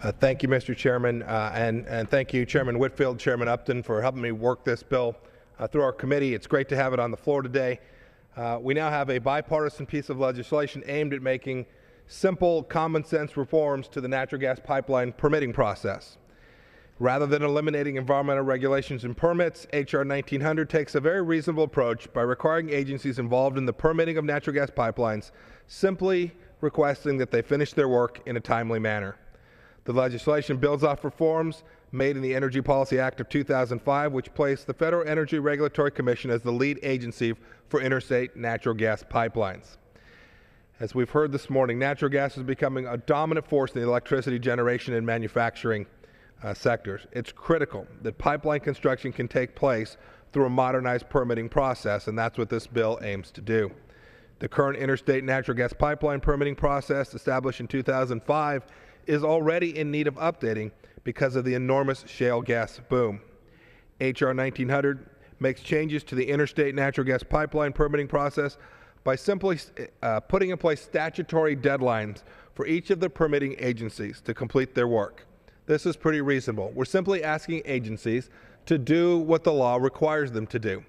Thank you, Mr. Chairman, and thank you, Chairman Whitfield, Chairman Upton, for helping me work this bill through our committee. It's great to have it on the floor today. We now have a bipartisan piece of legislation aimed at making simple, common-sense reforms to the natural gas pipeline permitting process. Rather than eliminating environmental regulations and permits, H.R. 1900 takes a very reasonable approach by requiring agencies involved in the permitting of natural gas pipelines simply requesting that they finish their work in a timely manner. The legislation builds off reforms made in the Energy Policy Act of 2005, which placed the Federal Energy Regulatory Commission as the lead agency for interstate natural gas pipelines. As we've heard this morning, natural gas is becoming a dominant force in the electricity generation and manufacturing sectors. It's critical that pipeline construction can take place through a modernized permitting process, and that's what this bill aims to do. The current interstate natural gas pipeline permitting process, established in 2005, is already in need of updating because of the enormous shale gas boom. H.R. 1900 makes changes to the interstate natural gas pipeline permitting process by simply putting in place statutory deadlines for each of the permitting agencies to complete their work. This is pretty reasonable. We're simply asking agencies to do what the law requires them to do.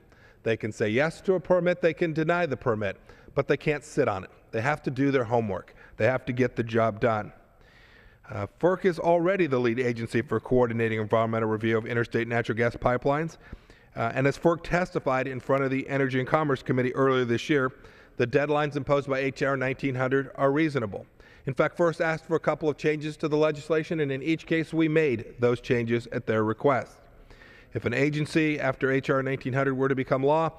They can say yes to a permit, they can deny the permit, but they can't sit on it. They have to do their homework. They have to get the job done. FERC is already the lead agency for coordinating environmental review of interstate natural gas pipelines. And as FERC testified in front of the Energy and Commerce Committee earlier this year, the deadlines imposed by H.R. 1900 are reasonable. In fact, FERC asked for a couple of changes to the legislation, and in each case we made those changes at their request. If an agency, after H.R. 1900 were to become law,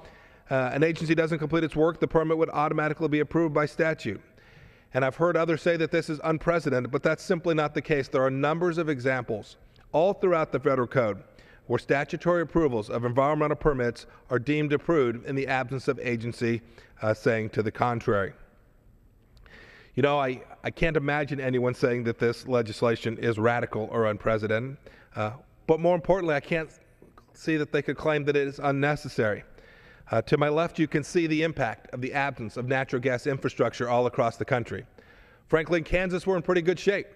an agency doesn't complete its work, the permit would automatically be approved by statute. And I've heard others say that this is unprecedented, but that's simply not the case. There are numbers of examples all throughout the federal code where statutory approvals of environmental permits are deemed approved in the absence of agency saying to the contrary. You know, I can't imagine anyone saying that this legislation is radical or unprecedented, but more importantly, I can't see that they could claim that it is unnecessary. To my left, you can see the impact of the absence of natural gas infrastructure all across the country. Frankly, in Kansas, we're in pretty good shape.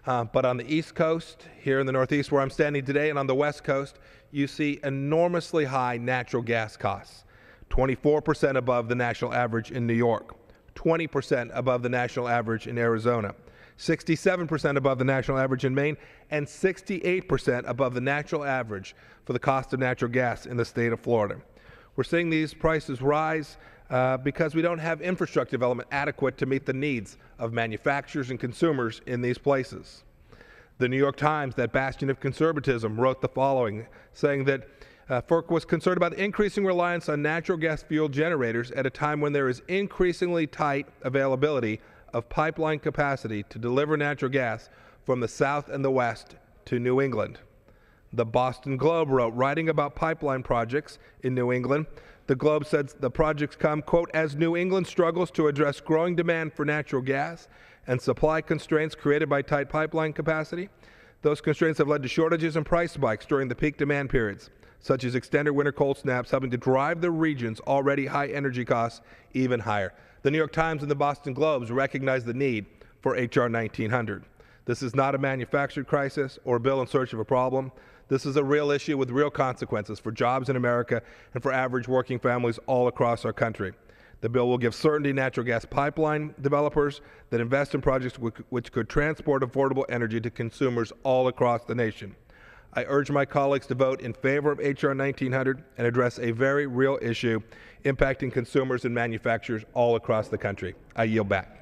But on the East Coast, here in the Northeast where I'm standing today, and on the West Coast, you see enormously high natural gas costs. 24% above the national average in New York, 20% above the national average in Arizona, 67% above the national average in Maine, and 68% above the national average for the cost of natural gas in the state of Florida. We're seeing these prices rise because we don't have infrastructure development adequate to meet the needs of manufacturers and consumers in these places. The New York Times, that bastion of conservatism, wrote the following, saying that FERC was concerned about increasing reliance on natural gas fuel generators at a time when there is increasingly tight availability of pipeline capacity to deliver natural gas from the South and the West to New England. The Boston Globe wrote, writing about pipeline projects in New England, the Globe said the projects come, quote, as New England struggles to address growing demand for natural gas and supply constraints created by tight pipeline capacity. Those constraints have led to shortages and price spikes during the peak demand periods, such as extended winter cold snaps, helping to drive the region's already high energy costs even higher. The New York Times and the Boston Globe recognize the need for H.R. 1900. This is not a manufactured crisis or a bill in search of a problem. This is a real issue with real consequences for jobs in America and for average working families all across our country. The bill will give certainty to natural gas pipeline developers that invest in projects which could transport affordable energy to consumers all across the nation. I urge my colleagues to vote in favor of H.R. 1900 and address a very real issue impacting consumers and manufacturers all across the country. I yield back.